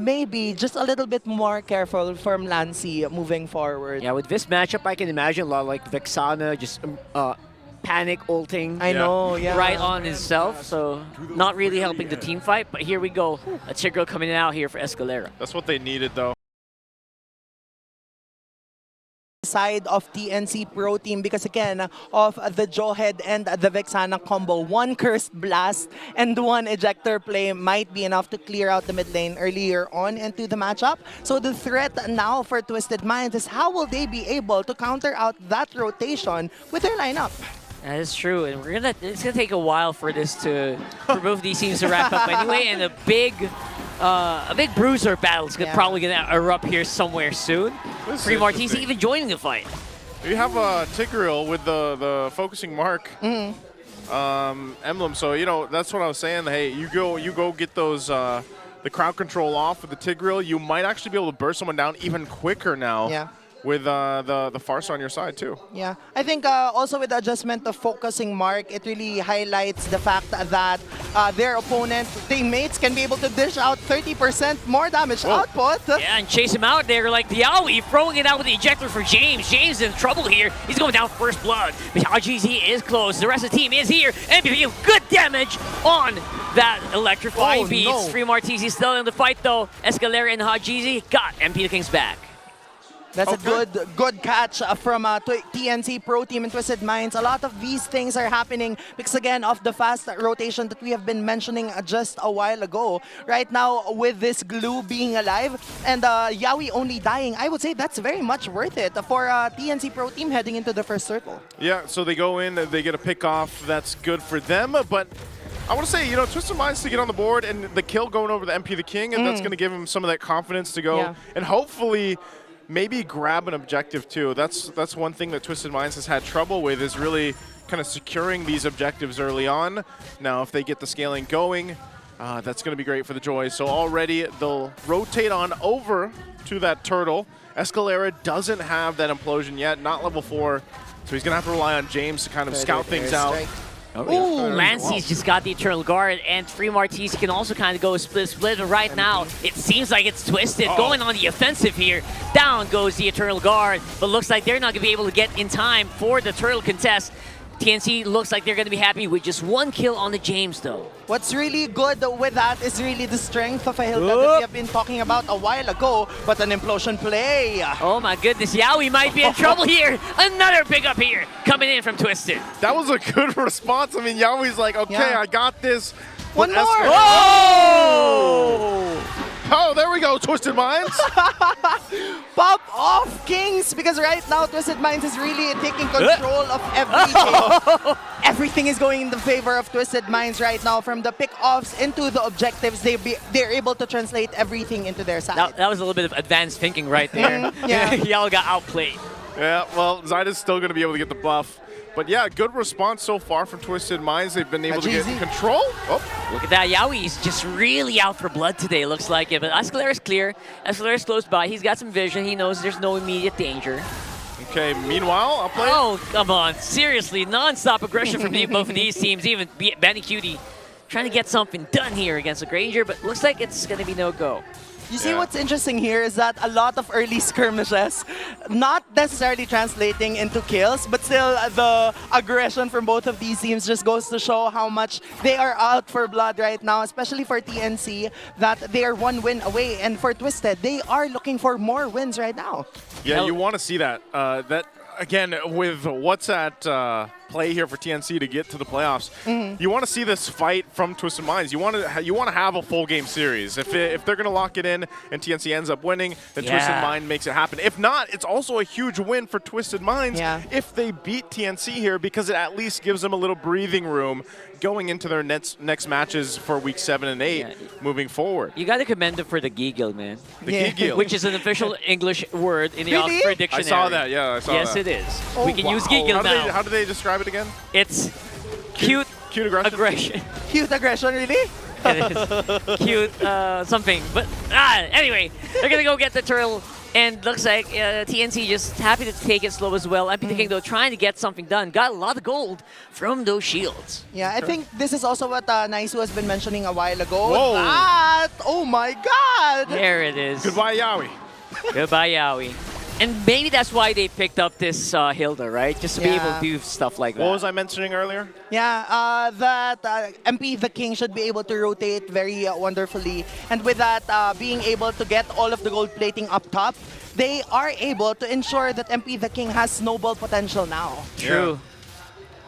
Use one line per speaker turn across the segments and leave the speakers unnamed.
maybe just a little bit more careful from Lancy moving forward.
Yeah, with this matchup, I can imagine a lot like Vexana just panic ulting
I know, yeah.
right on himself, so not really helping the team fight, but here we go. A Tigreal coming out here for Escalera.
That's what they needed, though.
Side of TNC Pro Team because again of the Jawhead and the Vexana combo, one Cursed Blast and one Ejector play might be enough to clear out the mid lane earlier on into the matchup. So the threat now for Twisted Minds is how will they be able to counter out that rotation with their lineup?
That is true, and it's gonna take a while for both these teams to wrap up anyway, and a big bruiser battle is probably gonna erupt here somewhere soon. Free Martins even joining the fight.
You have a Tigreal with the focusing mark, emblem. So you know that's what I was saying. Hey, you go get those the crowd control off with the Tigreal. You might actually be able to burst someone down even quicker now. Yeah. With the Farsa on your side too.
Yeah, I think also with the adjustment of focusing mark, it really highlights the fact that their opponent teammates can be able to dish out 30% more damage output.
Yeah, and chase him out there like the Yawi, throwing it out with the ejector for James. James in trouble here. He's going down first blood. But RGZ is close. The rest of the team is here. And good damage on that electrifying beats. No. Free Martins still in the fight though. Escalera and Hajizi got MP the Kings back.
That's a good catch from TNC Pro Team and Twisted Minds. A lot of these things are happening because, again, of the fast rotation that we have been mentioning just a while ago. Right now, with this glue being alive and Yawi only dying, I would say that's very much worth it for TNC Pro Team heading into the first circle.
Yeah, so they go in, they get a pick off. That's good for them, but I want to say, you know, Twisted Minds to get on the board and the kill going over the MP the King, and that's going to give him some of that confidence to go and hopefully maybe grab an objective too. That's one thing that Twisted Minds has had trouble with, is really kind of securing these objectives early on. Now, if they get the scaling going, that's going to be great for the Joys. So already they'll rotate on over to that turtle. Escalera doesn't have that implosion yet, not level 4, so he's going to have to rely on James to kind of scout things out.
Ooh, Lancy's just got the Eternal Guard, and Free Martins can also kind of go split. Right now, it seems like it's Twisted going on the offensive here. Down goes the Eternal Guard, but looks like they're not going to be able to get in time for the turtle contest. TNC looks like they're going to be happy with just one kill on the James, though.
What's really good with that is really the strength of a Hilda that we have been talking about a while ago, but an implosion play.
Oh my goodness, Yawi might be in trouble here. Another pickup here coming in from Twisted.
That was a good response. I mean, Yawi's like, okay, I got this.
One more.
Oh, there we go, Twisted Minds.
Pop off, Kings, because right now Twisted Minds is really taking control of everything. Everything is going in the favor of Twisted Minds right now. From the pick-offs into the objectives, they're able to translate everything into their side.
That was a little bit of advanced thinking right there. Y'all got outplayed.
Yeah, well, Zyda's still going to be able to get the buff. But yeah, good response so far from Twisted Minds. They've been able to get control. Oh.
Look at that. Yawi's just really out for blood today, looks like it. But Escalera's clear. Escalera's close by. He's got some vision. He knows there's no immediate danger.
Okay, meanwhile, I'll play.
Oh, come on. Seriously, non-stop aggression from both of these teams. Even Benny Cutie trying to get something done here against the Granger, but looks like it's going to be no-go.
You see what's interesting here is that a lot of early skirmishes, not necessarily translating into kills, but still the aggression from both of these teams just goes to show how much they are out for blood right now, especially for TNC, that they are one win away. And for Twisted, they are looking for more wins right now.
Yeah, you want to see that. Again, with what's at play here for TNC to get to the playoffs, you want to see this fight from Twisted Minds. You want to have a full game series. If they're going to lock it in and TNC ends up winning, then Twisted Mind makes it happen. If not, it's also a huge win for Twisted Minds if they beat TNC here, because it at least gives them a little breathing room going into their next matches for week 7 and 8 moving forward.
You got to commend them for the giggle, man.
The giggle.
Which is an official English word in the Oxford Dictionary.
I saw that, I saw that.
Yes, it is. We can use giggle now.
How do they describe it again?
It's cute aggression.
Cute aggression, really?
It is. Cute something. But anyway, they're going to go get the turtle And looks like TNC just happy to take it slow as well. MP the King, though, trying to get something done. Got a lot of gold from those shields.
Yeah, I think this is also what Naisu has been mentioning a while ago.
Whoa.
That, oh my god!
There it is.
Goodbye, Yawi.
Goodbye, Yawi. And maybe that's why they picked up this Hilda, right? Just to be able to do stuff like that.
What was I mentioning earlier?
Yeah, that MP the King should be able to rotate very wonderfully. And with that, being able to get all of the gold plating up top, they are able to ensure that MP the King has snowball potential now.
True.
Yeah.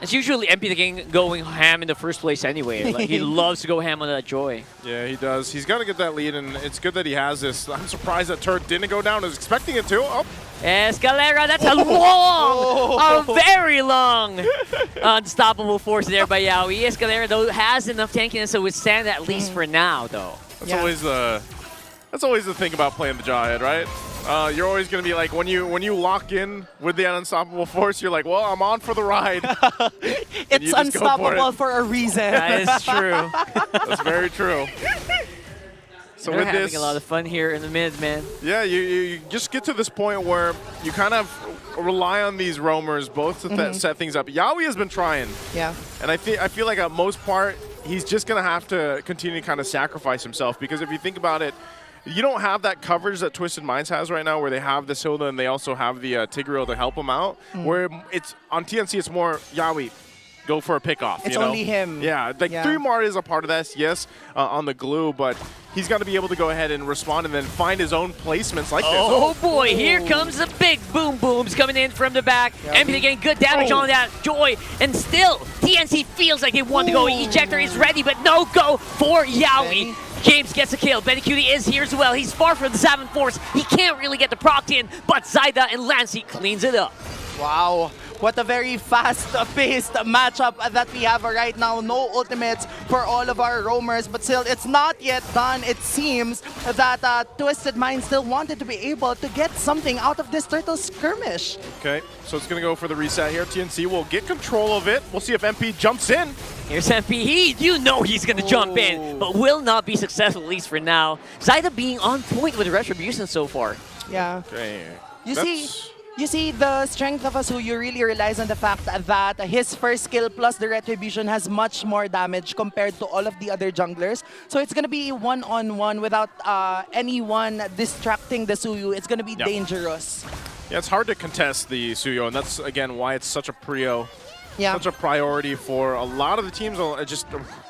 It's usually MP the King going ham in the first place anyway. Like, he loves to go ham on that Joy.
Yeah, he does. He's got to get that lead, and it's good that he has this. I'm surprised that turret didn't go down. I was expecting it to. Oh.
Escalera, that's a long, a very long unstoppable force there by Yawi. Escalera, though, has enough tankiness to withstand at least for now, though.
That's always the thing about playing the Jawhead, right? You're always going to be like, when you lock in with the unstoppable force, you're like, well, I'm on for the ride.
It's unstoppable for a reason.
That is true.
That's very true. So
We're
with
having
this,
a lot of fun here in the mid, man.
yeah, you just get to this point where you kind of rely on these roamers both to set things up. Yawi has been trying.
Yeah.
And I feel like at most part, he's just going to have to continue to kind of sacrifice himself, because if you think about it, you don't have that coverage that Twisted Minds has right now, where they have the Hilda and they also have the Tigreal to help them out. Where it's on TNC, it's more Yawi, go for a pickoff.
It's
you know?
only him.
Yeah, like 3 is a part of this, yes, on the glue, but he's got to be able to go ahead and respond and then find his own placements like this.
Oh boy, here comes the big boom booms coming in from the back. MP getting good damage on that Joy, and still TNC feels like they want to go. Ejector is ready, but no go for Yawi. James gets a kill. Benny Cutie is here as well. He's far from the 7th force. He can't really get the proc in, but Zyda and Lancey cleans it up.
Wow. What a very fast-paced matchup that we have right now. No ultimates for all of our roamers, but still, it's not yet done. It seems that Twisted Mind still wanted to be able to get something out of this turtle skirmish.
Okay, so it's going to go for the reset here. TNC will get control of it. We'll see if MP jumps in.
Here's MP. You know he's going to jump in, but will not be successful, at least for now. Zyda being on point with the Retribution so far.
Yeah.
Okay.
You see, the strength of Asuyu really relies on the fact that his first skill plus the Retribution has much more damage compared to all of the other junglers. So it's going to be one-on-one without anyone distracting the Suyu. It's going to be dangerous.
Yeah, it's hard to contest the Suyo, and that's, again, why it's such a prio.
Yeah.
Such a priority for a lot of the teams just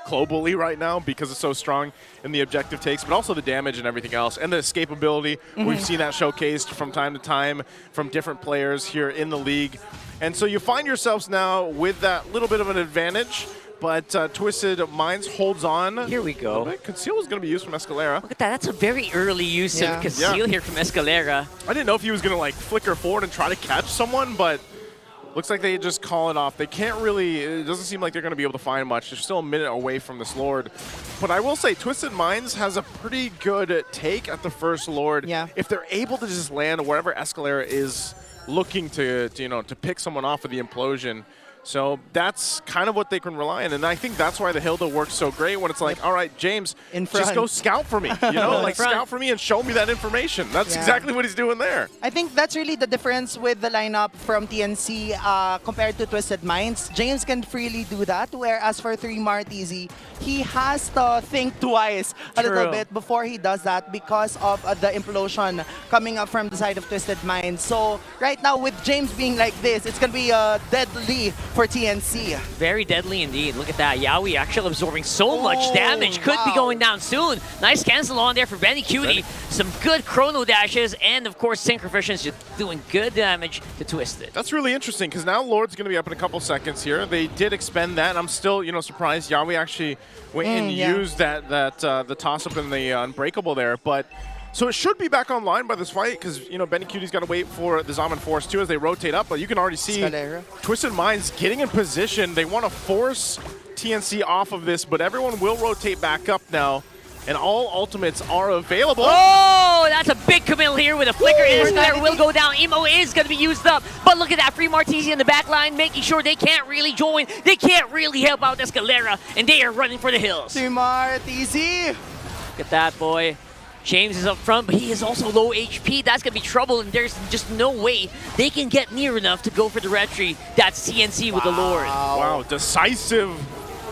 globally right now, because it's so strong in the objective takes, but also the damage and everything else, and the escapability. We've seen that showcased from time to time from different players here in the league. And so you find yourselves now with that little bit of an advantage, but Twisted Minds holds on.
Here we go.
Conceal is going to be used from Escalera.
Look at that. That's a very early use of Conceal here from Escalera.
I didn't know if he was going to like flicker forward and try to catch someone, but looks like they just call it off. They can't really, it doesn't seem like they're going to be able to find much. They're still a minute away from this Lord. But I will say, Twisted Minds has a pretty good take at the first Lord.
Yeah.
If they're able to just land wherever Escalera is looking to pick someone off of the implosion. So that's kind of what they can rely on. And I think that's why the Hilda works so great, when it's like, all right, James, just go scout for me. You know, like scout for me and show me that information. That's exactly what he's doing there.
I think that's really the difference with the lineup from TNC compared to Twisted Minds. James can freely do that, whereas for 3MAR-TZ, he has to think twice a little bit before he does that, because of the implosion coming up from the side of Twisted Minds. So right now, with James being like this, it's going to be deadly for TNC.
Very deadly indeed. Look at that. Yawi actually absorbing so much damage. Could be going down soon. Nice cancel on there for Benny Cutie. Some good chrono dashes, and of course Synchrovision's just doing good damage to Twisted.
That's really interesting, because now Lord's going to be up in a couple seconds here. They did expend that, and I'm still, surprised Yawi actually went and used the toss-up and the Unbreakable there. But so it should be back online by this fight, because Benny Cutie's got to wait for the Zaman Force too as they rotate up. But you can already see Twisted Minds getting in position. They want to force TNC off of this, but everyone will rotate back up now, and all ultimates are available.
Oh, that's a big committal here with a flicker. Escalera will go down. Emo is going to be used up, but look at that. 3MAR-TZ in the back line, making sure they can't really join. They can't really help out Escalera, and they are running for the hills.
3MAR-TZ.
Look at that, boy. James is up front, but he is also low HP. That's going to be trouble, and there's just no way they can get near enough to go for the retry. That's TNC with the Lord.
Wow, decisive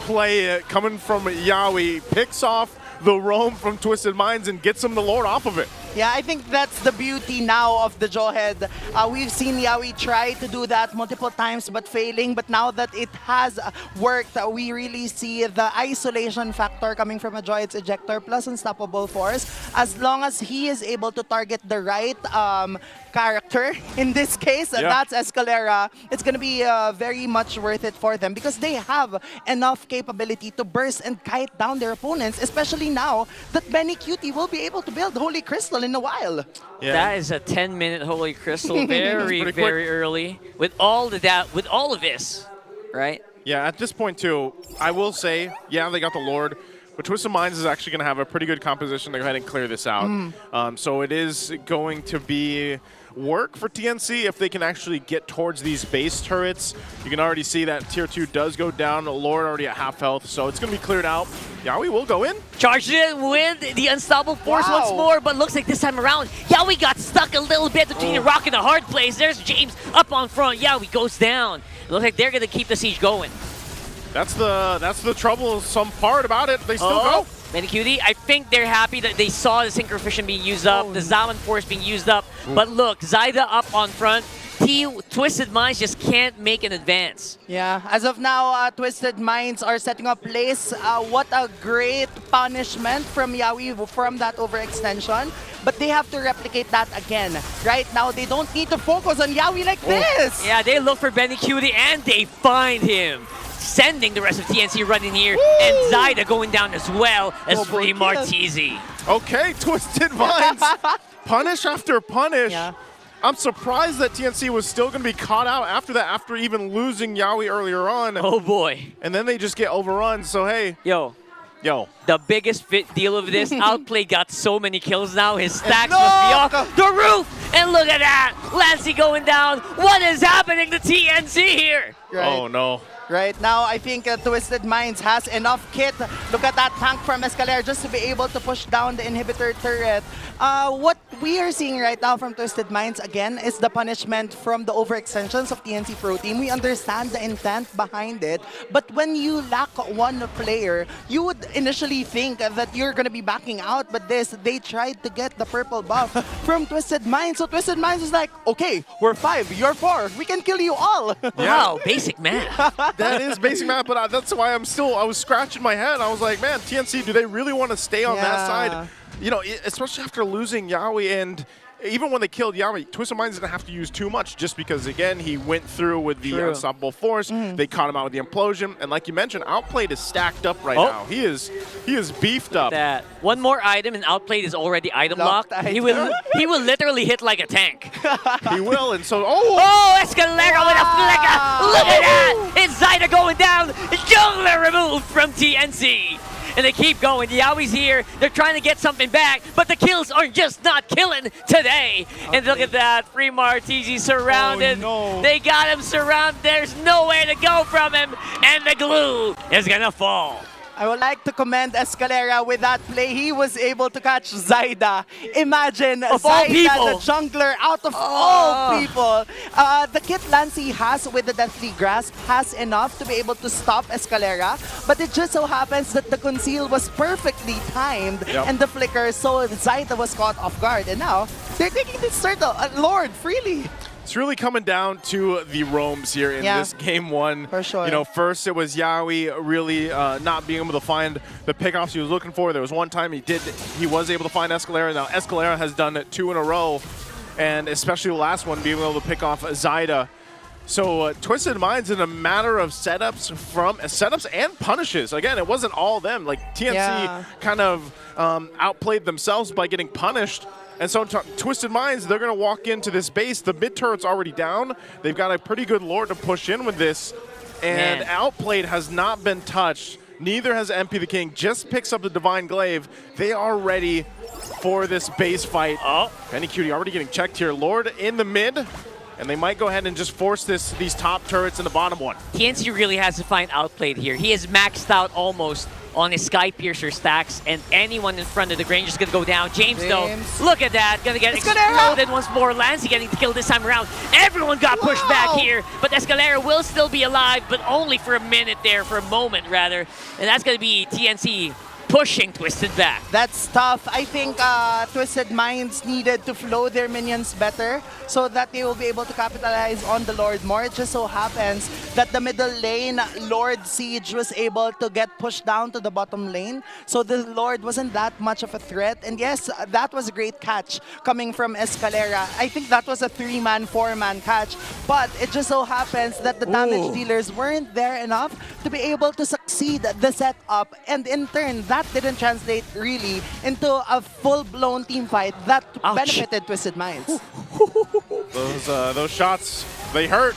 play coming from Yawi. Picks off the roam from Twisted Minds and gets him the Lord off of it.
Yeah, I think that's the beauty now of the Jawhead. We've seen Yawi try to do that multiple times but failing, but now that it has worked, we really see the isolation factor coming from a Jawhead's ejector plus Unstoppable Force. As long as he is able to target the right character, in this case, that's Escalera, it's going to be very much worth it for them because they have enough capability to burst and kite down their opponents, especially now that Benny Cutie will be able to build Holy Crystal in a while.
Yeah. That is a 10-minute Holy Crystal, very early. With all of this, right?
Yeah, at this point too, I will say, yeah, they got the Lord, but Twisted Minds is actually going to have a pretty good composition to go ahead and clear this out. So it is going to be work for TNC if they can actually get towards these base turrets. You can already see that tier 2 does go down. Lord already at half health, so it's going to be cleared out. Yawi will go in.
Charged in with the Unstoppable Force once more, but looks like this time around, Yawi got stuck a little bit between a rock and a hard place. There's James up on front. Yawi goes down. It looks like they're going to keep the siege going.
That's the troublesome part about it. They still go.
Benny Cutie, I think they're happy that they saw the Synchrovision being used up, the Zaman Force being used up. But look, Zyda up on front. Twisted Minds just can't make an advance.
Yeah, as of now, Twisted Minds are setting up place. What a great punishment from Yawi from that overextension. But they have to replicate that again. Right now, they don't need to focus on Yawi like this.
Yeah, they look for Benny Cutie and they find him. Sending the rest of TNC running here, and Zyda going down as well as Free Martizi.
Okay, Twisted Minds. Punish after punish.
Yeah.
I'm surprised that TNC was still going to be caught out after that, after even losing Yawi earlier on.
Oh boy.
And then they just get overrun, so hey.
Yo. The biggest deal of this, Outplay got so many kills now, his stacks must be off the roof! And look at that! Lancey going down! What is happening to TNC here?
Right.
Oh no.
Right now, I think Twisted Minds has enough kit. Look at that tank from Escalera just to be able to push down the inhibitor turret. What we are seeing right now from Twisted Minds, again, is the punishment from the overextensions of TNC Pro Team. We understand the intent behind it, but when you lack one player, you would initially think that you're going to be backing out, but they tried to get the purple buff from Twisted Minds. So Twisted Minds is like, okay, we're 5, you're 4, we can kill you all.
Wow, basic math.
That is basic math, but that's why I was scratching my head. I was like, man, TNC, do they really want to stay on that side? You know, especially after losing Yawi, and even when they killed Yawi, Twisted Minds didn't have to use too much just because, again, he went through with the Unstoppable Force. They caught him out with the Implosion, and like you mentioned, Outplayed is stacked up right now. He is beefed up.
That one more item and Outplayed is already item locked. He will literally hit like a tank.
He will, and so
Escalera with a flicker. Look at that! It's Zyda going down. Jungler removed from TNC. And they keep going. Yawi's here. They're trying to get something back, but the kills are just not killing today. And look at that. Free Martizi surrounded.
Oh, no.
They got him surrounded. There's nowhere to go from him. And the glue is going to fall.
I would like to commend Escalera with that play. He was able to catch Zyda. Imagine Zyda, the jungler, out of all people. The kit Lancey has with the Deathly Grasp has enough to be able to stop Escalera, but it just so happens that the conceal was perfectly timed and the flicker, so Zyda was caught off guard. And now, they're taking this turtle, Lord, freely.
It's really coming down to the roams here in this game one.
For sure.
You know, first it was Yawi really not being able to find the pickoffs he was looking for. There was one time he was able to find Escalera. Now Escalera has done it 2 in a row, and especially the last one being able to pick off Zyda. So Twisted Minds in a matter of setups and punishes. Again, it wasn't all them. Like TNC kind of outplayed themselves by getting punished. And so Twisted Minds, they're going to walk into this base. The mid turret's already down. They've got a pretty good Lord to push in with this. And Outplayed has not been touched. Neither has MP the King. Just picks up the Divine Glaive. They are ready for this base fight. Benny Cutie already getting checked here. Lord in the mid. And they might go ahead and just force these top turrets in the bottom one.
TNC really has to find Outplayed here. He is maxed out almost on his Sky Piercer stacks, and anyone in front of the Granger's gonna go down. James, though, look at that, gonna get exploded once more. Lancey getting the kill this time around. Everyone got pushed back here, but Escalera will still be alive, but only for a minute there, for a moment rather, and that's gonna be TNC pushing Twisted back.
That's tough. I think Twisted Minds needed to flow their minions better so that they will be able to capitalize on the Lord more. It just so happens that the middle lane, Lord Siege, was able to get pushed down to the bottom lane. So the Lord wasn't that much of a threat. And yes, that was a great catch coming from Escalera. I think that was a 3-man, 4-man catch. But it just so happens that the damage dealers weren't there enough to be able to succeed the setup. And in turn, that didn't translate really into a full-blown team fight that benefited Twisted Minds.
Those shots, they hurt.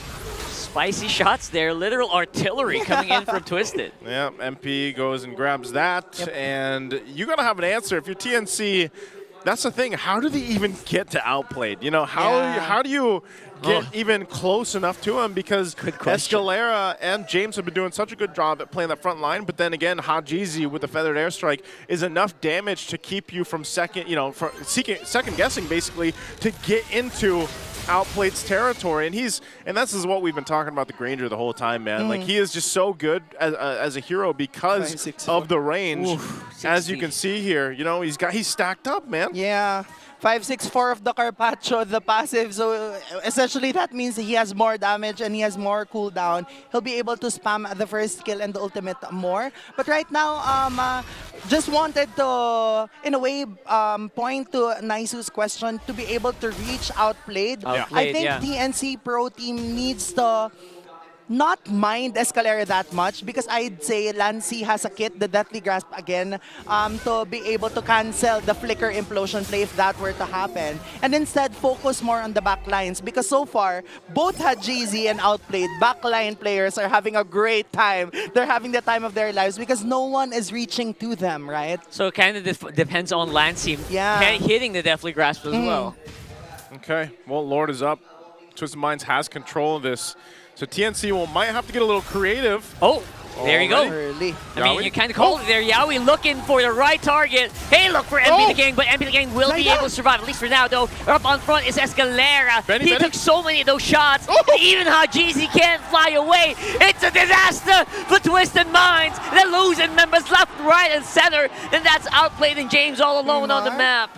Spicy shots there, literal artillery coming in from Twisted.
Yeah, MP goes and grabs that, and you gotta have an answer. If you're TNC, that's the thing. How do they even get to outplayed? You know, how do you get even close enough to him? Because Escalera and James have been doing such a good job at playing that front line, but then again, Hajizi with the feathered airstrike is enough damage to keep you from second guessing basically to get into Outplayed's territory, and this is what we've been talking about the Granger the whole time, man. Like, he is just so good as a hero because of the range. As you can see here, you know, he's stacked up, man.
Yeah. 564 of the Carpaccio, the passive. So essentially that means he has more damage and he has more cooldown. He'll be able to spam the first kill and the ultimate more. But right now, just wanted to, in a way, point to Naisu's question to be able to reach Outplayed. I think TNC Pro Team needs to not mind Escalera that much because I'd say Lancey has a kit, the Deathly Grasp again, to be able to cancel the Flicker Implosion play if that were to happen. And instead focus more on the backlines because so far, both Hajizi and Outplayed backline players are having a great time. They're having the time of their lives because no one is reaching to them, right?
So it kind of depends on Lancey hitting the Deathly Grasp as well.
Okay, well, Lord is up. Twisted Minds has control of this. So TNC might have to get a little creative.
Oh, there you go.
Early.
I mean, you kind of called it there. Yawi looking for the right target. Hey, look for MP the King, but MP the King will be able to survive, at least for now, though. Up on front is Escalera. He took so many of those shots. Even Hajizi can't fly away. It's a disaster for Twisted Minds. They're losing members left, right, and center. And that's Outplayed and James all alone on the map.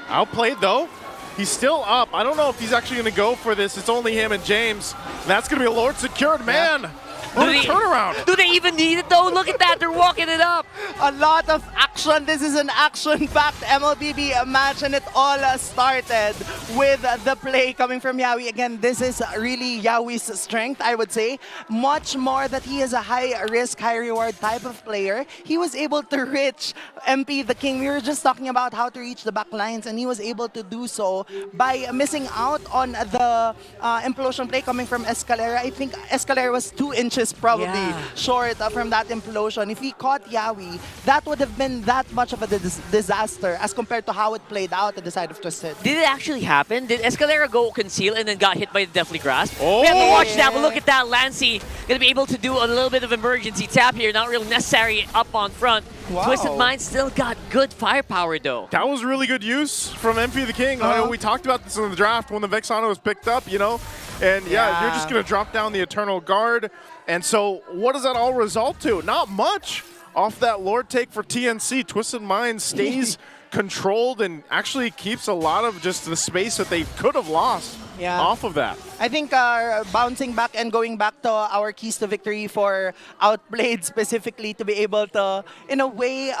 Outplayed, though. He's still up. I don't know if he's actually going to go for this. It's only him and James. That's going to be a Lord secured, man. What a turnaround.
Do they even need it, though? Look at that. They're walking it up.
A lot of action. This is an action-packed Mlbb match, and it all started with the play coming from Yawi. Again, this is really Yawi's strength, I would say. Much more that he is a high-risk, high-reward type of player. He was able to reach MP the King. We were just talking about how to reach the back lines, and he was able to do so by missing out on the implosion play coming from Escalera. I think Escalera was 2 inches probably short from that implosion. If he caught Yawi, that would have been that much of a disaster as compared to how it played out at the side of Twisted.
Did it actually happen? Did Escalera go conceal and then got hit by the Deathly Grasp? We have to watch that, but look at that. Lancey going to be able to do a little bit of emergency tap here. Not really necessary up on front. Twisted Minds still got good firepower, though.
That was really good use from MP the King. I know we talked about this in the draft when the Vexano was picked up, you know? And yeah, you're just going to drop down the Eternal Guard. And so what does that all result to? Not much off that Lord take for TNC. Twisted Minds stays controlled and actually keeps a lot of just the space that they could have lost off of that.
I think bouncing back and going back to our keys to victory for Outplayed specifically to be able to, in a way,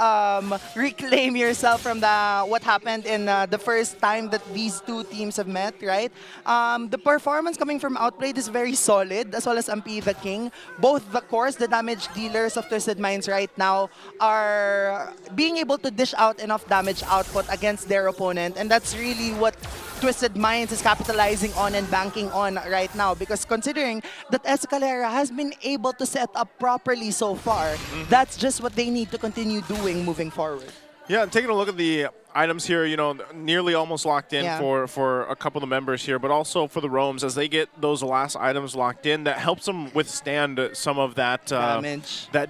reclaim yourself from what happened in the first time that these two teams have met, right? The performance coming from Outplayed is very solid, as well as MP the King. Both the cores, the damage dealers of Twisted Minds right now, are being able to dish out enough damage output against their opponent, and that's really what Twisted Minds is capitalizing on and banking on right now, because considering that Escalera has been able to set up properly so far, that's just what they need to continue doing moving forward.
Yeah, and taking a look at the items here, you know, nearly almost locked in for a couple of the members here, but also for the roams as they get those last items locked in. That helps them withstand some of that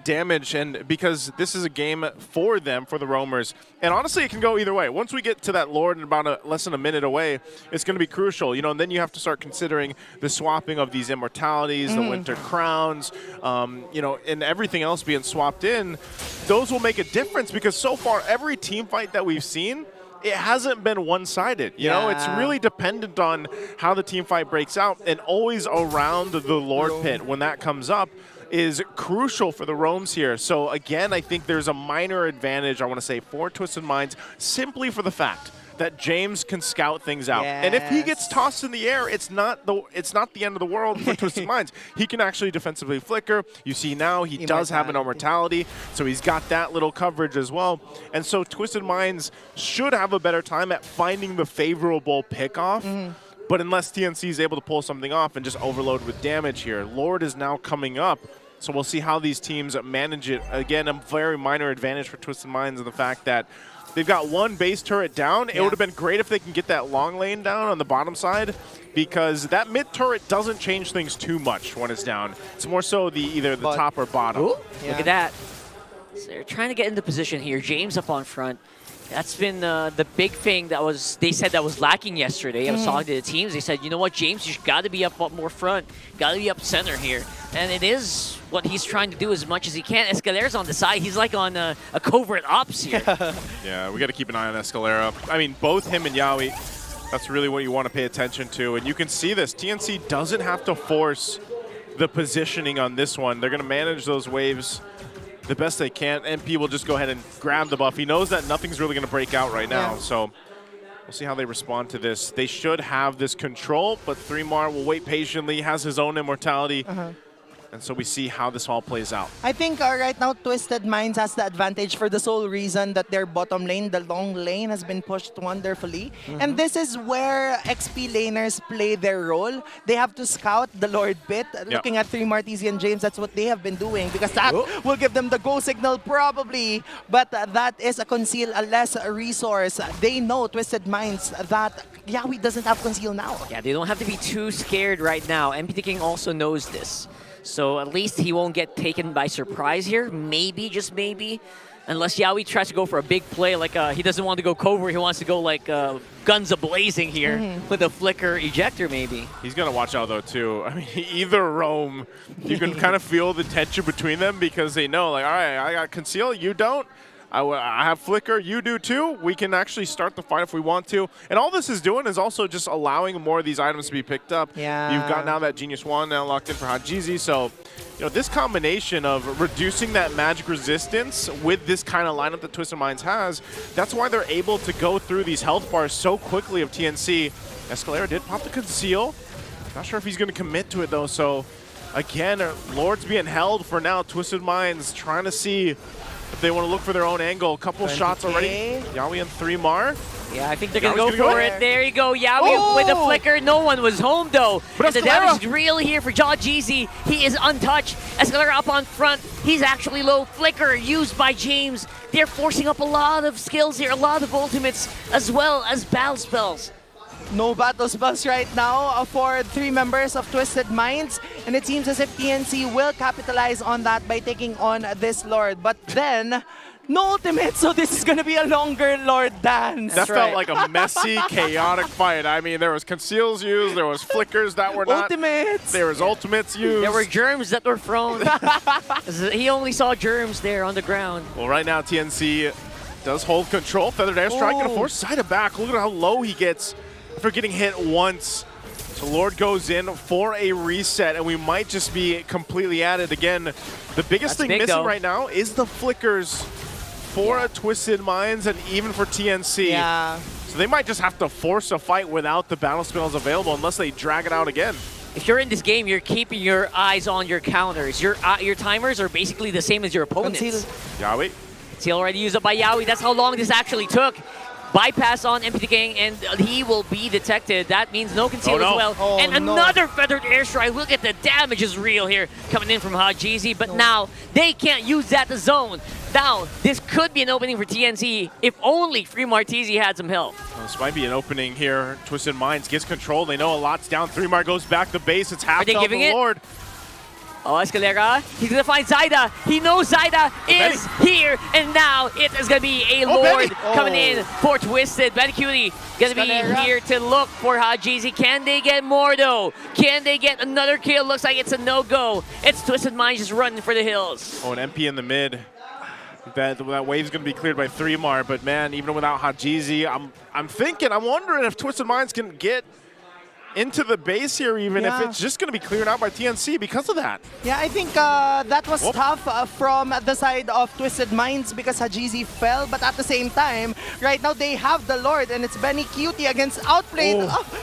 damage, and because this is a game for them, for the roamers. And honestly, it can go either way. Once we get to that Lord and about less than a minute away, it's going to be crucial, you know. And then you have to start considering the swapping of these immortalities, the winter crowns, you know, and everything else being swapped in. Those will make a difference because so far every team fight that we've seen, it hasn't been one-sided. You know, it's really dependent on how the team fight breaks out, and always around the Lord pit when that comes up is crucial for the roams here. So again, I think there's a minor advantage, I want to say, for Twisted Minds, simply for the fact that James can scout things out. And if he gets tossed in the air, it's not the end of the world for Twisted Minds. He can actually defensively flicker. You see now he does have an immortality, so he's got that little coverage as well. And so Twisted Minds should have a better time at finding the favorable pickoff. But unless TNC is able to pull something off and just overload with damage here, Lord is now coming up. So we'll see how these teams manage it. Again, a very minor advantage for Twisted Minds in the fact that they've got one base turret down. It would have been great if they can get that long lane down on the bottom side, because that mid turret doesn't change things too much when it's down. It's more so either the top or bottom.
Look at that. So they're trying to get into position here. James up on front. That's been the big thing they said that was lacking yesterday. I was talking to the teams. They said, you know what, James, you've got to be up more front. Got to be up center here. And it is what he's trying to do as much as he can. Escalera's on the side. He's like on a covert ops here.
Yeah, we got to keep an eye on Escalera. I mean, both him and Yawi, that's really what you want to pay attention to. And you can see this. TNC doesn't have to force the positioning on this one. They're going to manage those waves the best they can. MP will just go ahead and grab the buff. He knows that nothing's really going to break out right now, so we'll see how they respond to this. They should have this control, but 3mar will wait patiently, has his own immortality. And so we see how this all plays out.
I think right now Twisted Minds has the advantage for the sole reason that their bottom lane, the long lane, has been pushed wonderfully. And this is where XP laners play their role. They have to scout the Lord pit. Looking at 3mar, TZ, and James, that's what they have been doing, because that will give them the go signal probably. But that is a less resource. They know, Twisted Minds, that Yawi doesn't have conceal now.
Yeah, they don't have to be too scared right now. MP the King also knows this. So at least he won't get taken by surprise here. Maybe, just maybe. Unless Yawi tries to go for a big play, like he doesn't want to go covert, he wants to go like guns a-blazing here with a flicker ejector maybe.
He's going to watch out though too. I mean, either roam, you can kind of feel the tension between them because they know, like, all right, I got conceal, you don't. I have flicker, you do too. We can actually start the fight if we want to. And all this is doing is also just allowing more of these items to be picked up. You've got now that Genius Wand now locked in for Hajizi. So, you know, this combination of reducing that magic resistance with this kind of lineup that Twisted Minds has, that's why they're able to go through these health bars so quickly of TNC. Escalera did pop the conceal. Not sure if he's going to commit to it though. So, again, Lord's being held for now. Twisted Minds trying to see if they want to look for their own angle. A couple shots already. Yawi and 3mar.
Yeah, I think they're going to go for it. There you go. Yawi with a flicker. No one was home, though. But the damage is real here for Jeezy. He is untouched. Escalera up on front. He's actually low. Flicker used by James. They're forcing up a lot of skills here, a lot of ultimates, as well as battle spells.
No battle spells right now for 3 members of Twisted Minds, and it seems as if TNC will capitalize on that by taking on this Lord. But then, no ultimate, so this is going to be a longer Lord dance.
That felt like a messy, chaotic fight. I mean, there was conceals used, there was flickers that were not.
Ultimates!
There was ultimates used.
There were germs that were thrown. He only saw germs there on the ground.
Well, right now, TNC does hold control. Feathered Airstrike going to force side of back. Look at how low he gets after getting hit once. So Lord goes in for a reset, and we might just be completely at it again. The biggest thing missing right now is the flickers for a Twisted Minds and even for TNC. So they might just have to force a fight without the battle spells available unless they drag it out again.
If you're in this game, you're keeping your eyes on your counters. Your timers are basically the same as your opponents.
Yawi.
It's already used up by Yawi. That's how long this actually took. bypass on MP the King, and he will be detected. That means no conceal
no.
as well.
Oh,
and
no.
another feathered airstrike. Look at the damage is real here coming in from Hajizi, but now they can't use that to zone. Now, this could be an opening for TNC if only Free Martizi had some help.
Well, this might be an opening here. Twisted Minds gets control. They know a lot's down. 3mar goes back to base. It's half
they
to
giving
the
it?
Lord.
Oh, Escalera, he's gonna find Zyda. He knows Zyda is here, and now it is gonna be a Lord
Benny.
coming in for Twisted. Benny Cutie gonna
Escalera.
be here to look for Hajizi. Can they get more though? Can they get another kill? Looks like it's a no-go. It's Twisted Minds just running for the hills.
Oh, an MP in the mid. That wave's going to be cleared by 3mar, but man, even without Hajizi, I'm wondering if Twisted Minds can get into the base here, even if it's just going to be cleared out by TNC because of that.
Yeah, I think that was tough from the side of Twisted Minds because Hajizi fell, but at the same time, right now they have the Lord, and it's Benny Cutie against Outplayed.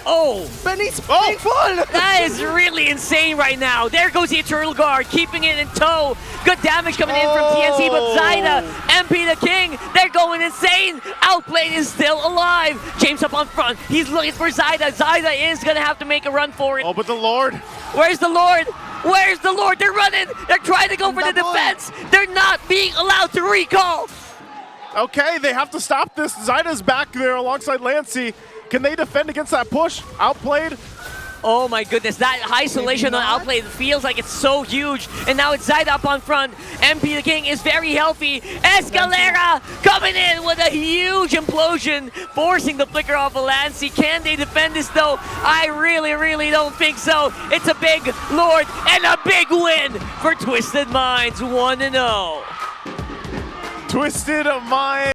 Oh,
Benny's playing full!
that is really insane right now. There goes the Eternal Guard, keeping it in tow. Good damage coming in from TNC, but Zyda, MP the King, they're going insane. Outplayed is still alive. James up on front. He's looking for Zyda. Zyda is going to have to make a run for it.
Oh, but the Lord.
Where's the Lord? Where's the Lord? They're running. They're trying to go for the
Double.
defense. They're not being allowed to recall.
Okay, they have to stop this. Zyda's back there alongside Lancey. Can they defend against that push? Outplayed.
Oh my goodness, that isolation on Outplayed feels like it's so huge. And now it's Zyda up on front. MP the King is very healthy. Escalera coming in with a huge implosion, forcing the flicker off of Lancey. Can they defend this though? I really don't think so. It's a big Lord and a big win for Twisted Minds, 1-0.
Twisted Minds.